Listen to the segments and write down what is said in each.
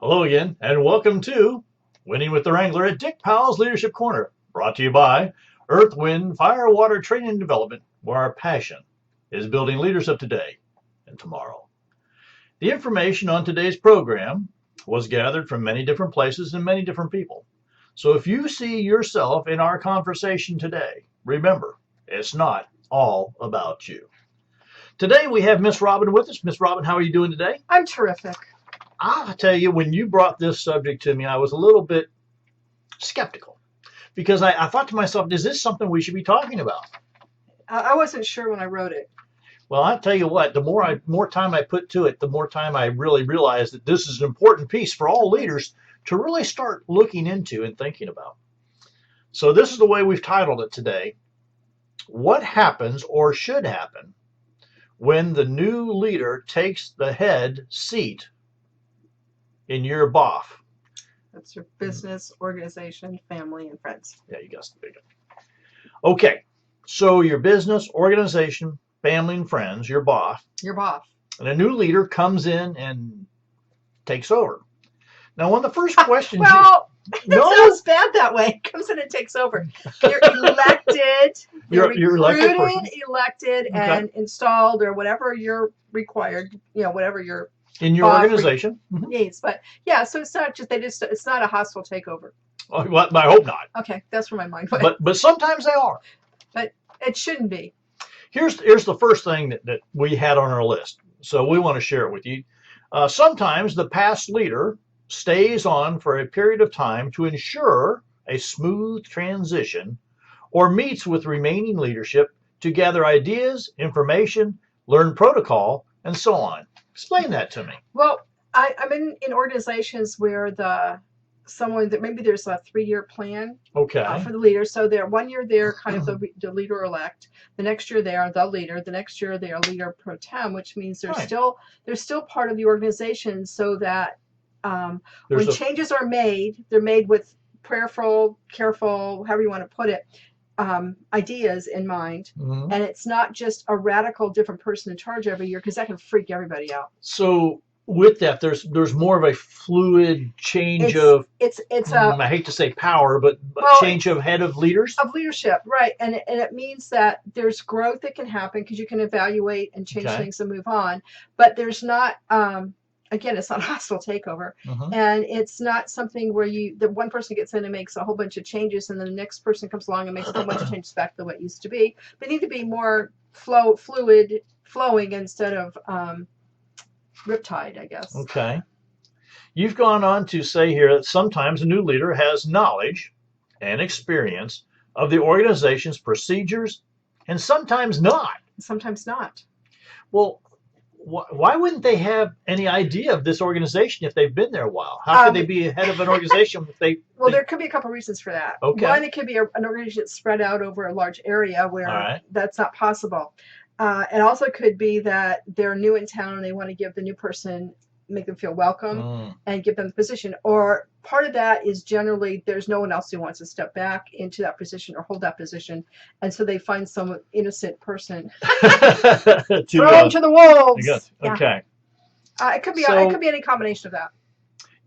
Hello again, and welcome to Winning with the Wrangler at Dick Powell's Leadership Corner, brought to you by Earth, Wind, Fire, Water Training and Development, where our passion is building leaders of today and tomorrow. The information on today's program was gathered from many different places and many different people. So if you see yourself in our conversation today, remember, it's not all about you. Today we have Miss Robin with us. Miss Robin, how are you doing today? I'm terrific. I'll tell you, when you brought this subject to me, I was a little bit skeptical because I thought to myself, is this something we should be talking about? I wasn't sure when I wrote it. Well, I'll tell you what, the more time I put to it, the more time I really realized that this is an important piece for all leaders to really start looking into and thinking about. So this is the way we've titled it today. What happens or should happen when the new leader takes the head seat in your BOF? That's your business, organization, family, and friends. Yeah, you got the big one. Okay, so your business, organization, family, and friends, your BOF, Your boss. and a new leader comes in and takes over. Now, one of the first questions Well, that no, sounds bad that way. Comes in and takes over. You're elected. You're elected person. Elected, Okay. and installed, or whatever you're required. Whatever your in your BOF organization. needs. But yeah, so it's not just it's not a hostile takeover. Well, I hope not. Okay, that's where my mind went. But sometimes they are. But it shouldn't be. Here's the first thing that we had on our list. So we want to share it with you. Sometimes the past leader stays on for a period of time to ensure a smooth transition or meets with remaining leadership to gather ideas, information, learn protocol, and so on. Explain that to me. Well, I'm in organizations where someone that maybe there's a 3-year plan Okay. for the leader. So they're 1 year they're kind of the leader elect. The next year they are the leader. The next year they are leader pro tem, which means they're Right. still part of the organization. So that There's when changes are made, they're made with prayerful, careful, however you want to put it, ideas in mind. Mhm. And it's not just a radical different person in charge every year, because that can freak everybody out. So with that, there's more of a fluid change It's I hate to say power, but Well, change of head of leaders. of leadership, right? And it means that there's growth that can happen because you can evaluate and change Okay. things and move on. But there's not, again, it's not a hostile takeover, Mhm. and it's not something where the one person gets in and makes a whole bunch of changes, and then the next person comes along and makes a whole bunch of changes back to the way it used to be. They need to be more fluid, flowing instead of riptide, I guess. Okay. You've gone on to say here that sometimes a new leader has knowledge and experience of the organization's procedures and sometimes not. Sometimes not. Well, why wouldn't they have any idea of this organization if they've been there a while? How could they be head of an organization if they... Well, there could be a couple reasons for that. Okay. One, it could be an organization that's spread out over a large area where All right. that's not possible. It also could be that they're new in town and they want to give the new person, make them feel welcome and give them the position. Or part of that is generally there's no one else who wants to step back into that position or hold that position. And so they find some innocent person thrown to the wolves. Yeah. Okay. It could be any combination of that.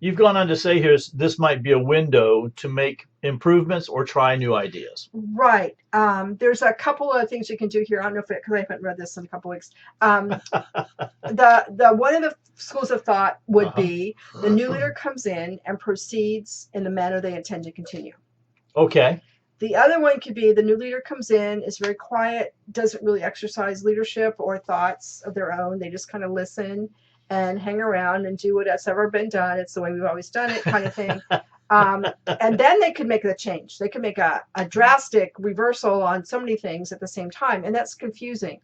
You've gone on to say here this might be a window to make improvements or try new ideas. Right. There's a couple of things you can do here. I don't know because I haven't read this in a couple of weeks. The one of the schools of thought would be the new leader comes in and proceeds in the manner they intend to continue. Okay. The other one could be the new leader comes in, is very quiet, doesn't really exercise leadership or thoughts of their own. They just kind of listen and hang around and do what's ever been done. It's the way we've always done it, kind of thing. And then they could make a change. They could make a drastic reversal on so many things at the same time, and that's confusing.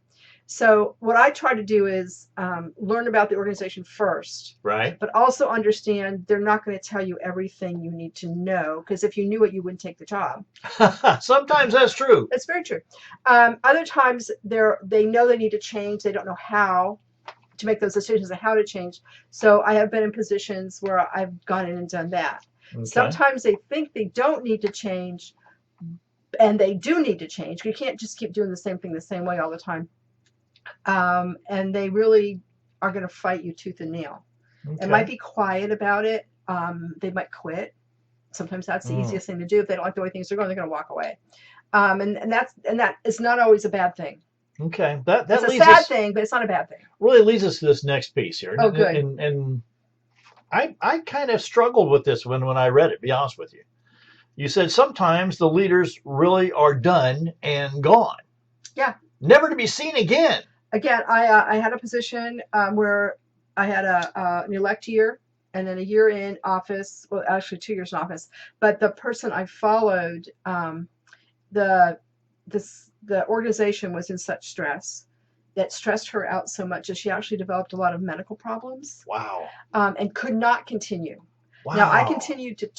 So what I try to do is learn about the organization first, right? But also understand they're not going to tell you everything you need to know, because if you knew it, you wouldn't take the job. Sometimes that's true. That's very true. Other times they know they need to change. They don't know how to make those decisions and how to change. So I have been in positions where I've gone in and done that. Okay. Sometimes they think they don't need to change, and they do need to change. You can't just keep doing the same thing the same way all the time. And they really are going to fight you tooth and nail. Okay. It might be quiet about it, They might quit. Sometimes that's the Mm. easiest thing to do. If they don't like the way things are going, they're going to walk away. And that is not always a bad thing. Okay, that It's a leads sad us thing, but it's not a bad thing. really leads us to this next piece here. Oh, good. And I kind of struggled with this when I read it. Be honest with you. You said sometimes the leaders really are done and gone. Yeah. Never to be seen again. Again, I had a position where I had an elect year and then a year in office. Well, actually 2 years in office. But the person I followed, the organization was in such stress that stressed her out so much that she actually developed a lot of medical problems. Wow. And could not continue. Wow. Now, I continued to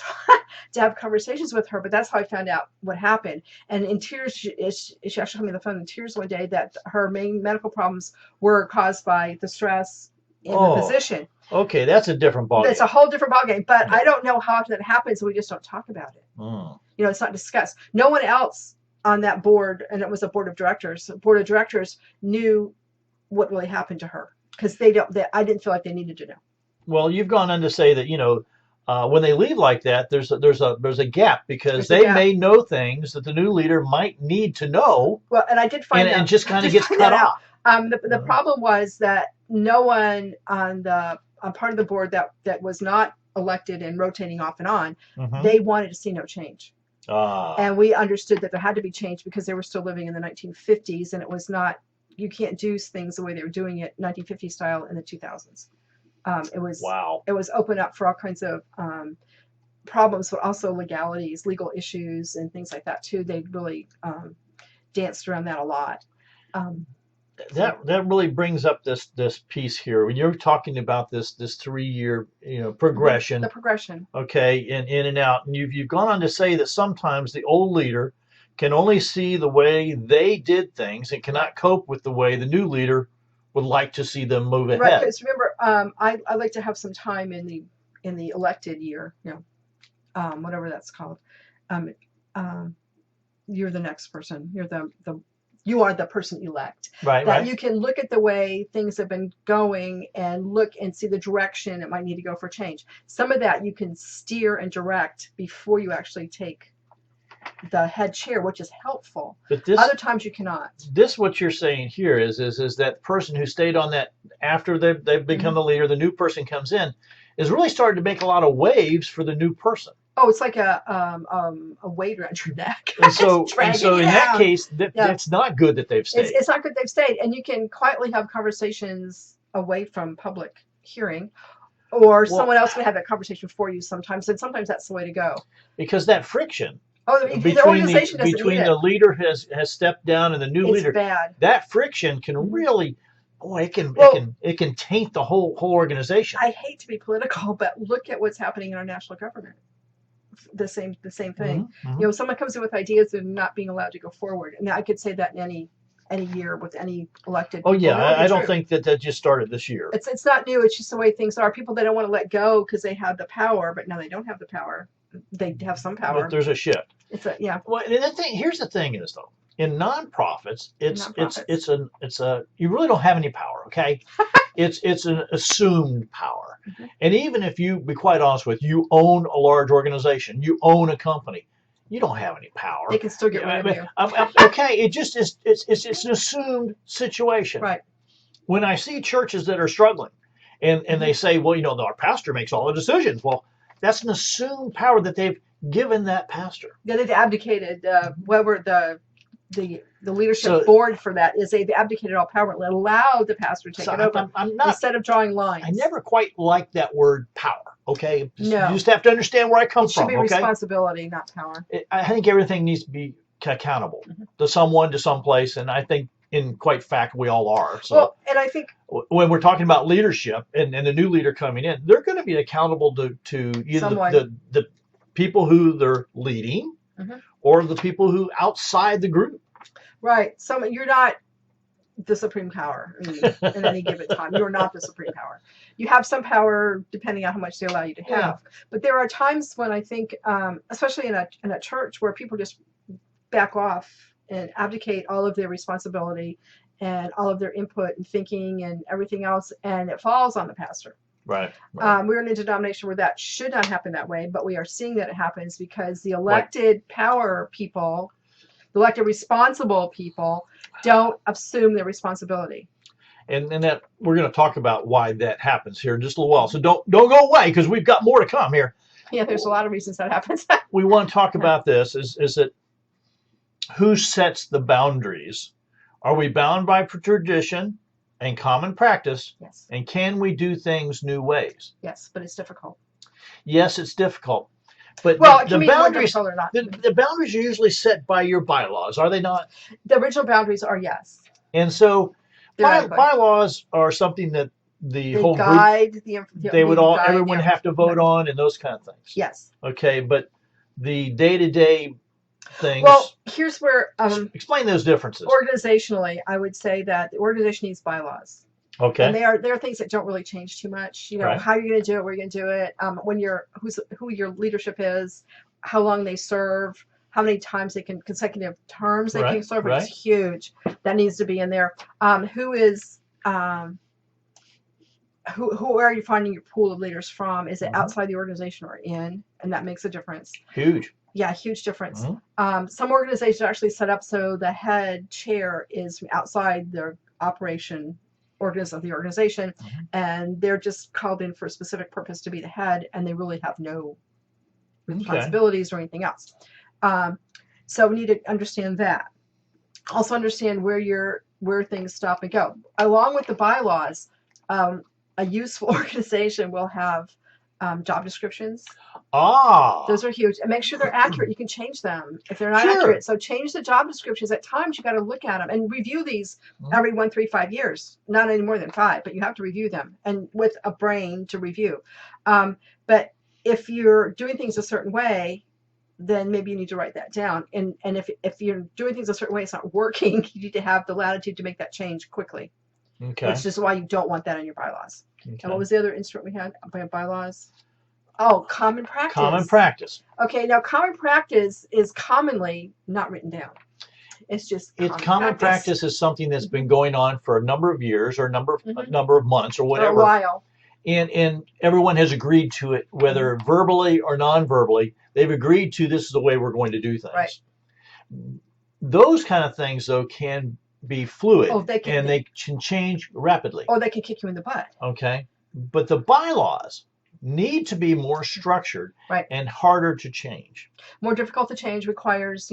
have conversations with her, but that's how I found out what happened. And in tears, she actually told me on the phone in tears one day that her main medical problems were caused by the stress in the position. Okay, that's a different ballgame. It's a whole different ballgame, but I don't know how often that happens, so we just don't talk about it. Mm. It's not discussed. No one else on that board, and it was a board of directors. The board of directors knew what really happened to her because I didn't feel like they needed to know. Well, you've gone on to say that when they leave like that, there's a gap because they may know things that the new leader might need to know. Well, and I did find and just kind of gets cut off. The problem was that no one on part of the board that was not elected and rotating off and on, they wanted to see no change. And we understood that there had to be change because they were still living in the 1950s, and it was not. You can't do things the way they were doing it 1950 style in the 2000s. It was open up for all kinds of problems, but also legalities, legal issues, and things like that too. They really danced around that a lot. That really brings up this piece here when you're talking about this 3-year progression. The progression. Okay, in and out, and you've gone on to say that sometimes the old leader can only see the way they did things and cannot cope with the way the new leader would like to see them move ahead. Right, because remember, I like to have some time in the elected year, whatever that's called. You're the next person. You are the person elect. Right. You can look at the way things have been going and look and see the direction it might need to go for change. Some of that you can steer and direct before you actually take the head chair, which is helpful. But other times you cannot. What you're saying here is that person who stayed on that after they've become the leader, the new person comes in, is really starting to make a lot of waves for the new person. Oh, it's like a weight around your neck. And so in that case, it's not good that they've stayed. It's not good they've stayed, and you can quietly have conversations away from public hearing. Or someone else can have that conversation for you sometimes, and sometimes that's the way to go. Because that friction the organization between the leader has stepped down and the new leader, bad. That friction can really, it can taint the whole organization. I hate to be political, but look at what's happening in our national government. The same thing. Someone comes in with ideas and not being allowed to go forward, and I could say that in any year with any elected. Oh yeah, I don't think that just started this year. It's not new. It's just the way things are. People, they don't want to let go because they have the power, but now they don't have the power. They have some power. But there's a shift. Well, here's the thing is though, in nonprofits, it's you really don't have any power. Okay, it's an assumed power, and even if you be quite honest with you own a large organization, you own a company. You don't have any power. They can still get rid of you. Okay, it just is. It's an assumed situation. Right. When I see churches that are struggling, and they say, well, our pastor makes all the decisions. Well, that's an assumed power that they've given that pastor. Yeah, they've abdicated. Whoever the leadership board for that is, they've abdicated all power and allowed the pastor to take it over instead of drawing lines. I never quite like that word power. Okay, no. You just have to understand where I come from. It should be responsibility, not power. I think everything needs to be accountable to someone, to someplace, and I think, in quite fact, we all are. So, well, and I think when we're talking about leadership and the new leader coming in, they're going to be accountable to either the people who they're leading or the people who outside the group. Right. So you're not the supreme power in any given time. You're not the supreme power. You have some power depending on how much they allow you to have. Yeah. But there are times when I think, especially in a church, where people just back off and abdicate all of their responsibility and all of their input and thinking and everything else, and it falls on the pastor. Right. Right. We're in a denomination where that should not happen that way, but we are seeing that it happens because the elected power people, the elected responsible people, don't assume their responsibility. And that we're going to talk about why that happens here in just a little while. So don't go away, because we've got more to come here. Yeah, there's a lot of reasons that happens. We want to talk about this is that who sets the boundaries? Are we bound by tradition and common practice? Yes. And can we do things new ways? Yes, but it's difficult. Yes, it's difficult. But Well, it the can be more boundaries, difficult or not. the boundaries are usually set by your bylaws, are they not? The original boundaries are yes. And so They're adequate. bylaws are something that the They whole group, guide everyone have to vote on, and those kind of things. Yes. Okay, but the day-to-day things. Well, here's where explain those differences. Organizationally, I would say that the organization needs bylaws. Okay. And there are things that don't really change too much. You know, Right. how you're going to do it, where you're going to do it, who your leadership is, how long they serve, how many times they can consecutive terms they can serve, which is huge. That needs to be in there. Who are you finding your pool of leaders from? Is it outside the organization or in? And that makes a difference. Huge. Yeah, huge difference. Some organizations are actually set up so the head chair is from outside their operation of the organization, and they're just called in for a specific purpose to be the head, and they really have no responsibilities or anything else. So we need to understand that. Also understand where things stop and go. Along with the bylaws, a useful organization will have job descriptions. Those are huge. And make sure they're accurate. You can change them if they're not accurate. So change the job descriptions. At times, you got to look at them and review these every 1, 3, 5 years. Not any more than 5, but you have to review them, and with a brain to review. But if you're doing things a certain way, then maybe you need to write that down. And if you're doing things a certain way, it's not working, you need to have the latitude to make that change quickly. Okay. Which is why you don't want that in your bylaws. Okay. And what was the other instrument we had by bylaws? Oh, common practice. Common practice. Okay, now common practice is commonly not written down. It's just common practice is something that's been going on for a number of years or a number of months or whatever. For a while. And everyone has agreed to it, whether verbally or non-verbally. They've agreed to this is the way we're going to do things. Right. Those kind of things, though, can be fluid, they can change rapidly. Or they can kick you in the butt. Okay. But the bylaws need to be more structured and harder to change. More difficult to change, requires,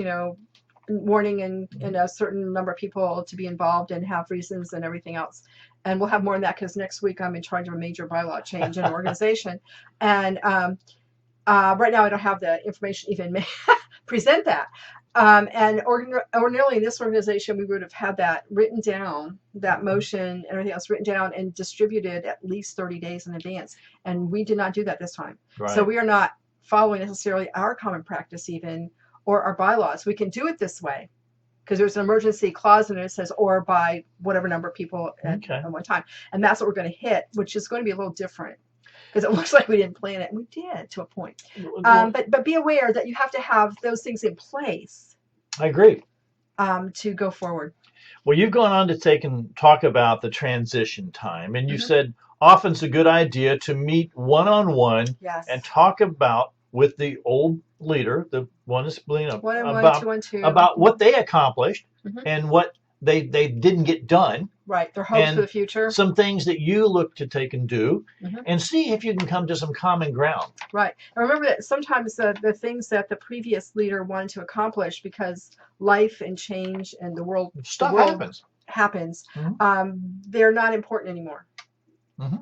warning and a certain number of people to be involved and have reasons and everything else. And we'll have more on that because next week I'm in charge of a major bylaw change in an organization. And right now I don't have the information to even present that. And ordinarily in this organization, we would have had that written down, that motion and everything else written down and distributed at least 30 days in advance. And we did not do that this time. Right. So we are not following necessarily our common practice even, or our bylaws. We can do it this way because there's an emergency clause in it that says, or by whatever number of people at one time. And that's what we're going to hit, which is going to be a little different. Because it looks like we didn't plan it. We did to a point. But be aware that you have to have those things in place. I agree. To go forward. Well, you've gone on to talk about the transition time. And you said often it's a good idea to meet one-on-one and talk about with the old leader, the one that's about what they accomplished and what they didn't get done. Right, their hopes for the future. Some things that you look to take and do, and see if you can come to some common ground. Right. And remember that sometimes the things that the previous leader wanted to accomplish, because life and change and the world happens, they're not important anymore.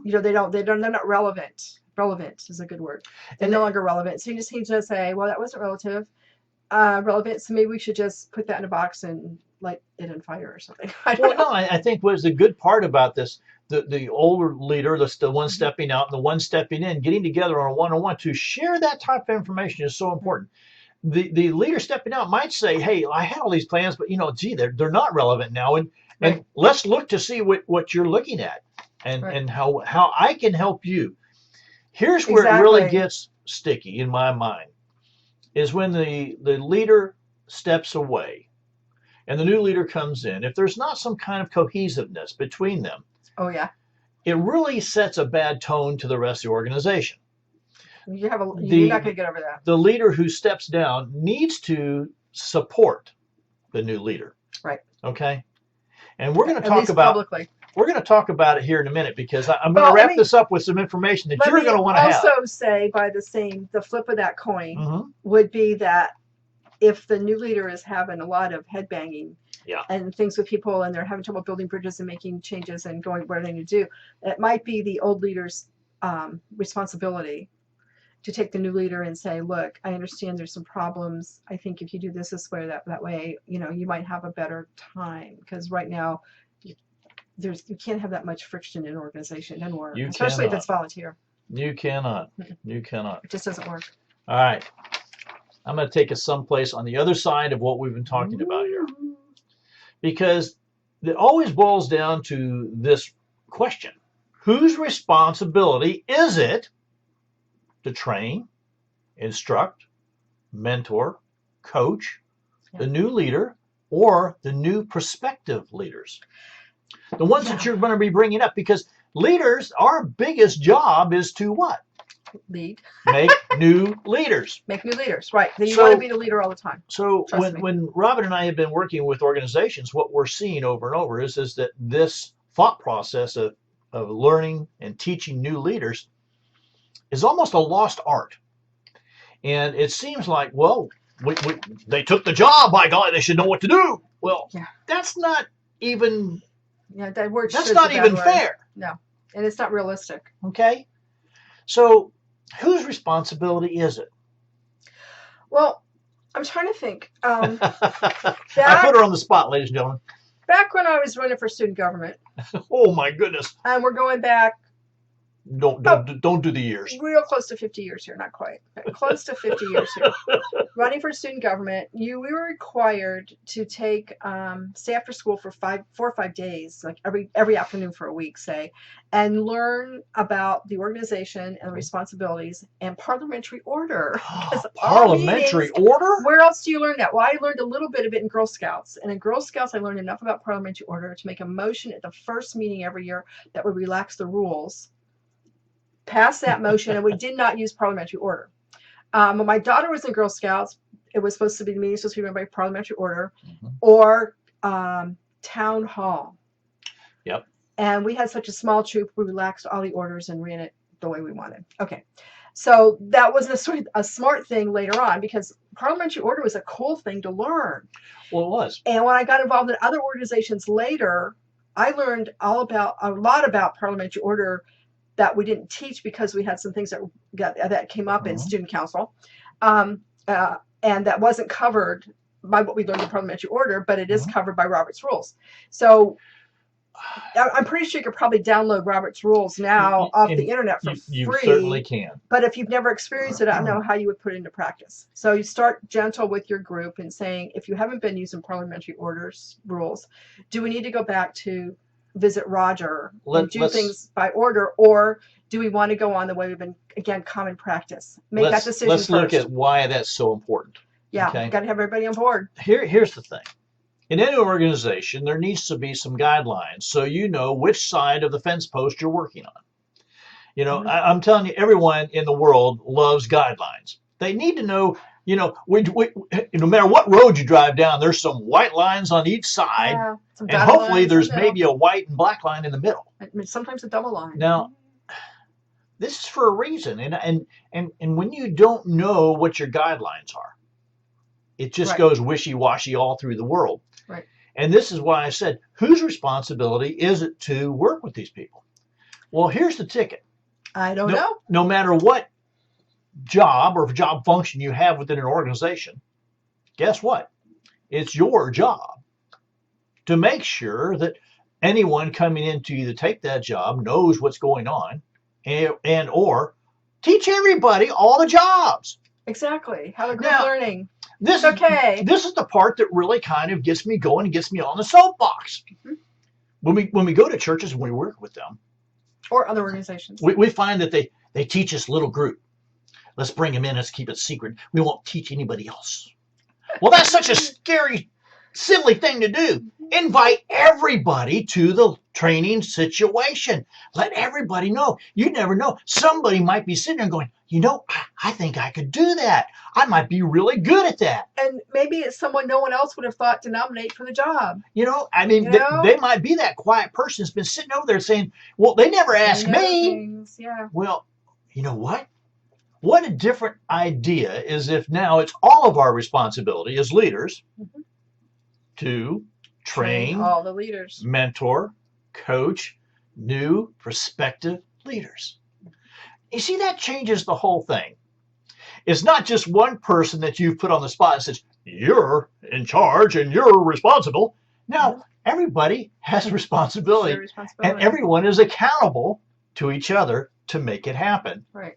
They're not relevant. Relevant is a good word. They're no longer relevant. So you just need to say, well, that wasn't relevant. So maybe we should just put that in a box and light it on fire or something. I think what is the good part about this, the older leader, the one stepping out and the one stepping in, getting together on a one-on-one to share that type of information is so important. The leader stepping out might say, hey, I had all these plans, but they're not relevant now. And let's look to see what you're looking at and how I can help you. Here's where it really gets sticky in my mind, is when the leader steps away and the new leader comes in. If there's not some kind of cohesiveness between them, it really sets a bad tone to the rest of the organization. You're not going The to get over that. the leader who steps down needs to support the new leader. Right. Okay. And we're going to At talk least about publicly. we're going to talk about it here in a minute, because I'm going Well, to let wrap me- this up with some information that Let you're me going to want to have. also say, by the flip of that coin Mhm. would be that if the new leader is having a lot of headbanging Yeah. and things with people, and they're having trouble building bridges and making changes and going where they need to do, it might be the old leader's responsibility to take the new leader and say, look, I understand there's some problems. I think if you do this way, that way, you might have a better time, because right now you can't have that much friction in an organization. It doesn't work, You especially if cannot. it's volunteer. You cannot. You cannot. It just doesn't work. All right. I'm going to take us someplace on the other side of what we've been talking about here, because it always boils down to this question: whose responsibility is it to train, instruct, mentor, coach the new leader or the new prospective leaders? The ones that you're going to be bringing up, because leaders, our biggest job is to what? Lead. Make new leaders. Make new leaders, right? Then you So- want to be the leader all the time. So Trust me. when Robin and I have been working with organizations, what we're seeing over and over is that this thought process of learning and teaching new leaders is almost a lost art. And it seems like, well, they took the job, by golly, they should know what to do. Well, Yeah. that's not even Yeah, that word. that's should not is a bad even word. fair. And it's not realistic. Okay? So whose responsibility is it? Well, I'm trying to think. I put her on the spot, ladies and gentlemen. Back when I was running for student government, Oh my goodness. and we're going back Don't do the years. real close to 50 years here, not quite, but close to 50 years here. Running for student government, we were required to take stay after school for 4 or 5 days, like every afternoon for a week, say, and learn about the organization and responsibilities and parliamentary order. Because our Parliamentary meetings- order? Where else do you learn that? Well, I learned a little bit of it in Girl Scouts. And in Girl Scouts, I learned enough about parliamentary order to make a motion at the first meeting every year that would relax the rules. Pass that motion, and we did not use parliamentary order. When my daughter was in Girl Scouts, it was supposed to be, the meeting was supposed to be run by parliamentary order or town hall. Yep. And we had such a small troop, we relaxed all the orders and ran it the way we wanted. Okay. So that was a smart thing later on, because parliamentary order was a cool thing to learn. Well, it was. And when I got involved in other organizations later, I learned a lot about parliamentary order that we didn't teach, because we had some things that came up in student council, and that wasn't covered by what we learned in parliamentary order, but it is covered by Robert's Rules. So I'm pretty sure you could probably download Robert's Rules now off the internet for You free. certainly can. But if you've never experienced it, I don't know how you would put it into practice. So you start gentle with your group and saying, if you haven't been using parliamentary rules, do we need to go back to visit Roger and do things by order, or do we want to go on the way we've been, again, common practice? Make that decision Let's look first. at why that's so important. Yeah, okay. got to have everybody on board. Here's the thing. In any organization, there needs to be some guidelines so you know which side of the fence post you're working on. You know, I'm telling you, everyone in the world loves guidelines. They need to know, you know, no matter what road you drive down, there's some white lines on each side, Yeah, some and dotted hopefully lines in there's the middle. maybe a white and black line in the middle. Sometimes a double line. Now, this is for a reason, and when you don't know what your guidelines are, it just goes wishy-washy all through the world. Right. And this is why I said, whose responsibility is it to work with these people? Well, here's the ticket. I don't know. No matter what job or job function you have within an organization, guess what? It's your job to make sure that anyone coming in to either take that job knows what's going on and or teach everybody all the jobs. Exactly. Have a group Now, learning. This It's okay. This is the part that really kind of gets me going and gets me on the soapbox. When we go to churches and we work with them, Or other organizations. we find that they teach us little group. Let's bring them in. Let's keep it secret. We won't teach anybody else. Well, that's such a scary, silly thing to do. Invite everybody to the training situation. Let everybody know. You never know. Somebody might be sitting there going, I think I could do that. I might be really good at that. And maybe it's someone no one else would have thought to nominate for the job. They might be that quiet person that's been sitting over there saying, well, they never asked me. Yeah. Well, you know what? What a different idea is if now it's all of our responsibility as leaders to train all the leaders, mentor, coach new prospective leaders. You see, that changes the whole thing. It's not just one person that you've put on the spot and says, you're in charge and you're responsible. Now, everybody has responsibility, and everyone is accountable to each other to make it happen. Right.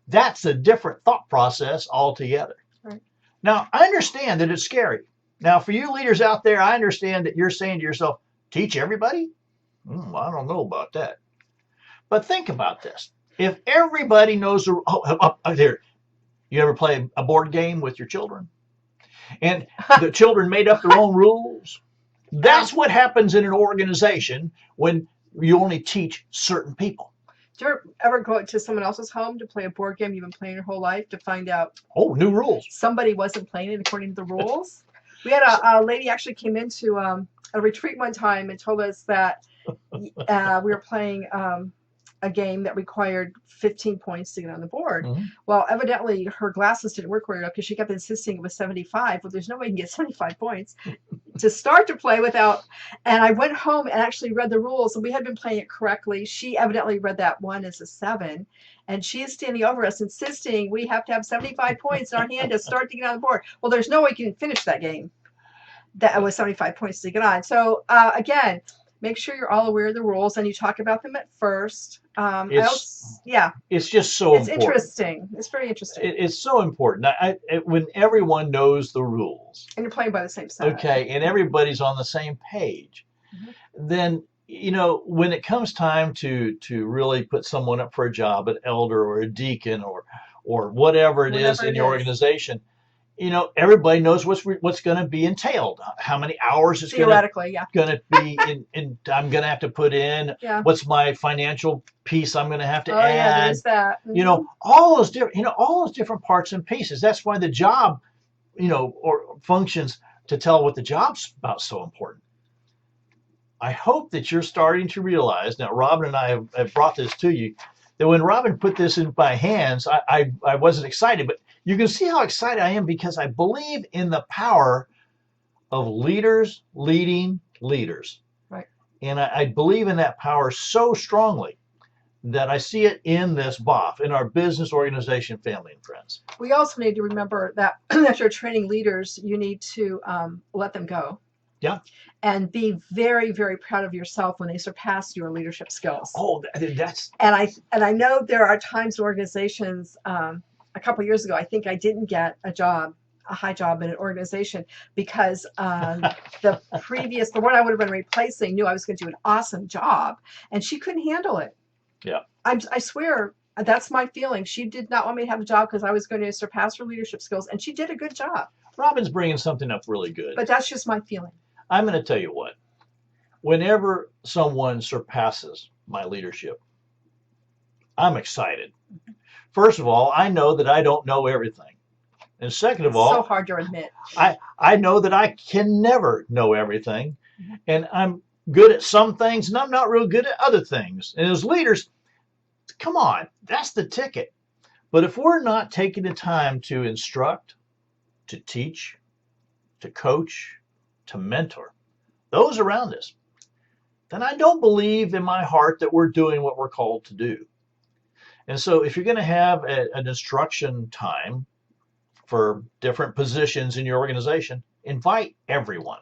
That's a different thought process altogether. Right. Now, I understand that it's scary. Now, for you leaders out there, I understand that you're saying to yourself, teach everybody? I don't know about that. But think about this. If everybody knows there, you ever play a board game with your children? And the children made up their own rules? That's what happens in an organization when you only teach certain people. Do you ever go to someone else's home to play a board game you've been playing your whole life to find out new rules? Somebody wasn't playing it according to the rules. We had a lady actually came into a retreat one time and told us that we were playing a game that required 15 points to get on the board. Well, evidently her glasses didn't work very well because she kept insisting it was 75. Well, there's no way you can get 75 points to start to play without. And I went home and actually read the rules, and we had been playing it correctly. She evidently read that one as a 7, and she is standing over us insisting we have to have 75 points in our hand to start to get on the board. Well, there's no way you can finish that game that was 75 points to get on. So again, make sure you're all aware of the rules and you talk about them at first. It's just so important. It's interesting. It's very interesting. It's so important. When everyone knows the rules. And you're playing by the same side. Okay, and everybody's on the same page. Then, when it comes time to really put someone up for a job, an elder or a deacon or whatever it is in your organization, everybody knows what's going to be entailed, how many hours it's going to be in I'm going to have to put in, what's my financial piece I'm going to have to add. Yeah, there's that. All those different parts and pieces. That's why the job, or functions to tell what the job's about so important. I hope that you're starting to realize, now Robin and I have brought this to you, that when Robin put this in my hands, I wasn't excited, but you can see how excited I am because I believe in the power of leaders leading leaders. Right. And I believe in that power so strongly that I see it in this BOF, in our business, organization, family, and friends. We also need to remember that as you're training leaders, you need to let them go. Yeah. And be very, very proud of yourself when they surpass your leadership skills. Oh, that's. And I know there are times in organizations. A couple of years ago, I think I didn't get a high job in an organization because the one I would have been replacing knew I was going to do an awesome job, and she couldn't handle it. Yeah. I swear that's my feeling. She did not want me to have a job because I was going to surpass her leadership skills, and she did a good job. Robin's bringing something up really good. But that's just my feeling. I'm going to tell you what. Whenever someone surpasses my leadership, I'm excited. First of all, I know that I don't know everything. And second of all, so hard to admit. I know that I can never know everything. And I'm good at some things and I'm not real good at other things. And as leaders, come on, that's the ticket. But if we're not taking the time to instruct, to teach, to coach, to mentor those around us, then I don't believe in my heart that we're doing what we're called to do. And so if you're going to have an instruction time for different positions in your organization, invite everyone.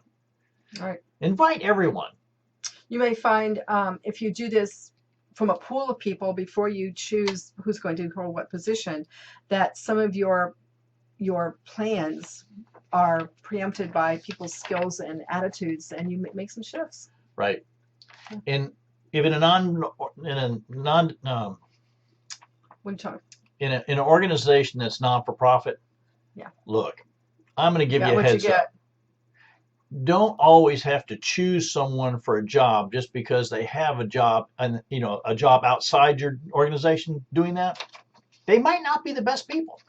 All right. Invite everyone. You may find if you do this from a pool of people before you choose who's going to hold what position, that some of your plans are preempted by people's skills and attitudes, and you make some shifts. Right. And if in an organization that's non-for-profit, look, I'm going to give you a heads up. don't always have to choose someone for a job just because they have a job and a job outside your organization doing that. They might not be the best people.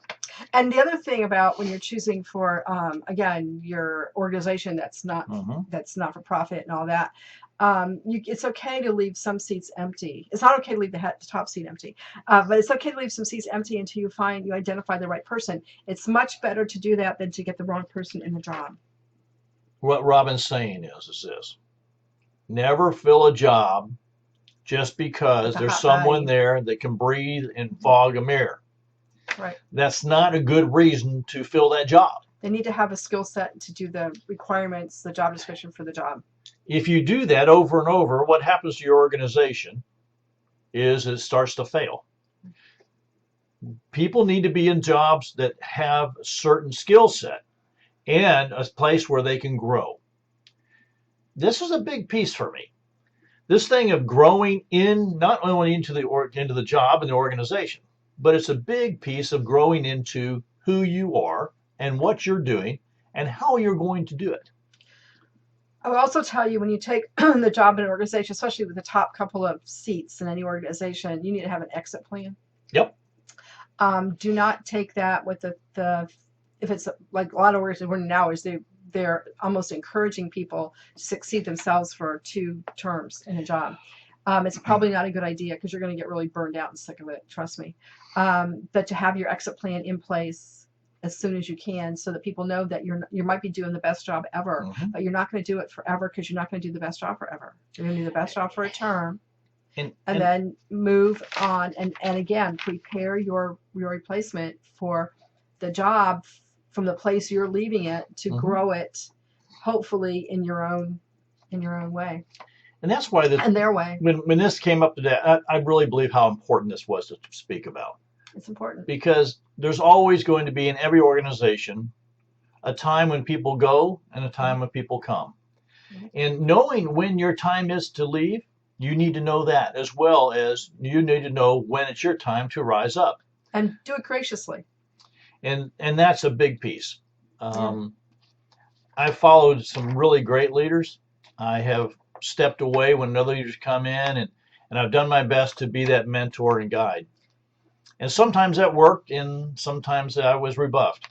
And the other thing about when you're choosing for, again, your organization that's not for profit and all that, it's okay to leave some seats empty. It's not okay to leave the top seat empty, but it's okay to leave some seats empty until you identify the right person. It's much better to do that than to get the wrong person in the job. What Robin's saying is this: never fill a job just because there's someone there that can breathe and fog a mirror. Right. That's not a good reason to fill that job. They need to have a skill set to do the requirements, the job description for the job. If you do that over and over, what happens to your organization is it starts to fail. People need to be in jobs that have a certain skill set and a place where they can grow. This is a big piece for me. This thing of growing not only into the job and the organization, but it's a big piece of growing into who you are and what you're doing and how you're going to do it. I will also tell you, when you take the job in an organization, especially with the top couple of seats in any organization, you need to have an exit plan. Yep. Do not take that with if it's like a lot of organizations now is they're almost encouraging people to succeed themselves for 2 terms in a job. It's probably not a good idea because you're going to get really burned out and sick of it. Trust me. But to have your exit plan in place as soon as you can, so that people know that you might be doing the best job ever, but you're not going to do it forever because you're not going to do the best job forever. You're going to do the best job for a term, and then move on. And again, prepare your replacement for the job from the place you're leaving it to grow it, hopefully in your own way. And that's why their way. When this came up today, I really believe how important this was to speak about. It's important. Because there's always going to be in every organization a time when people go and a time when people come. And knowing when your time is to leave, you need to know that, as well as you need to know when it's your time to rise up. And do it graciously. And that's a big piece. I followed some really great leaders. I have stepped away when other leaders come in, and I've done my best to be that mentor and guide. And sometimes that worked, and sometimes I was rebuffed.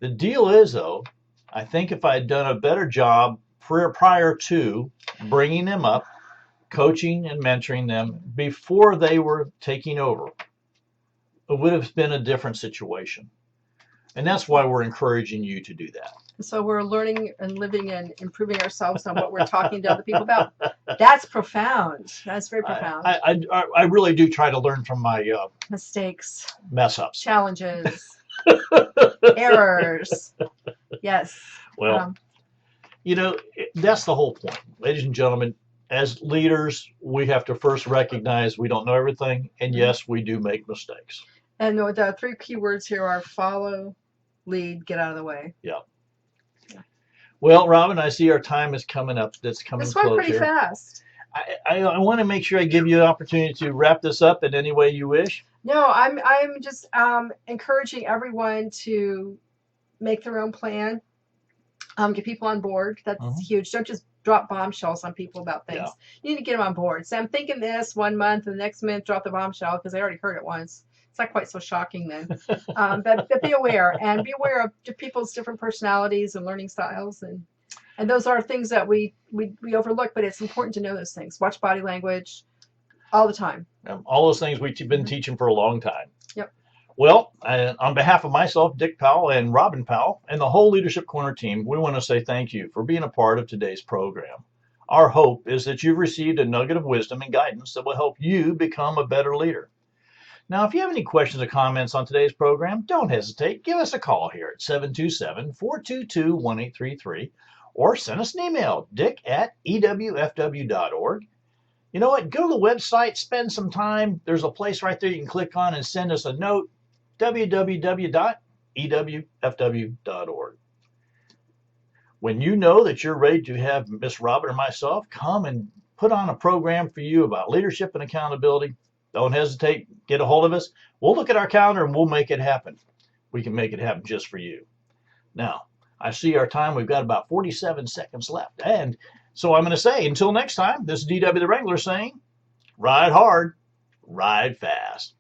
The deal is, though, I think if I had done a better job prior to bringing them up, coaching and mentoring them before they were taking over, it would have been a different situation. And that's why we're encouraging you to do that. So we're learning and living and improving ourselves on what we're talking to other people about. That's profound. That's very profound. I really do try to learn from my mistakes, mess ups, challenges, errors. Yes. Well, that's the whole point. Ladies and gentlemen, as leaders, we have to first recognize we don't know everything. And yes, we do make mistakes. And the 3 key words here are follow, lead, get out of the way. Yeah. Well, Robin, I see our time is coming up. That's coming close. This went pretty fast. I want to make sure I give you an opportunity to wrap this up in any way you wish. No, I'm just encouraging everyone to make their own plan. Get people on board. That's huge. Don't just drop bombshells on people about things. Yeah. You need to get them on board. Say, I'm thinking this 1 month, and the next month drop the bombshell because they already heard it once. It's not quite so shocking then. But be aware, and be aware of people's different personalities and learning styles, and those are things that we overlook, but it's important to know those things. Watch body language all the time. All those things we've been teaching for a long time. Yep. Well, on behalf of myself, Dick Powell, and Robin Powell, and the whole Leadership Corner team, we want to say thank you for being a part of today's program. Our hope is that you've received a nugget of wisdom and guidance that will help you become a better leader. Now, if you have any questions or comments on today's program, don't hesitate. Give us a call here at 727-422-1833 or send us an email, dick@ewfw.org. You know what? Go to the website, spend some time. There's a place right there you can click on and send us a note, www.ewfw.org. When you know that you're ready to have Miss Robin or myself come and put on a program for you about leadership and accountability, don't hesitate. Get a hold of us. We'll look at our calendar and we'll make it happen. We can make it happen just for you. Now, I see our time. We've got about 47 seconds left. And so I'm going to say, until next time, this is DW the Wrangler saying, ride hard, ride fast.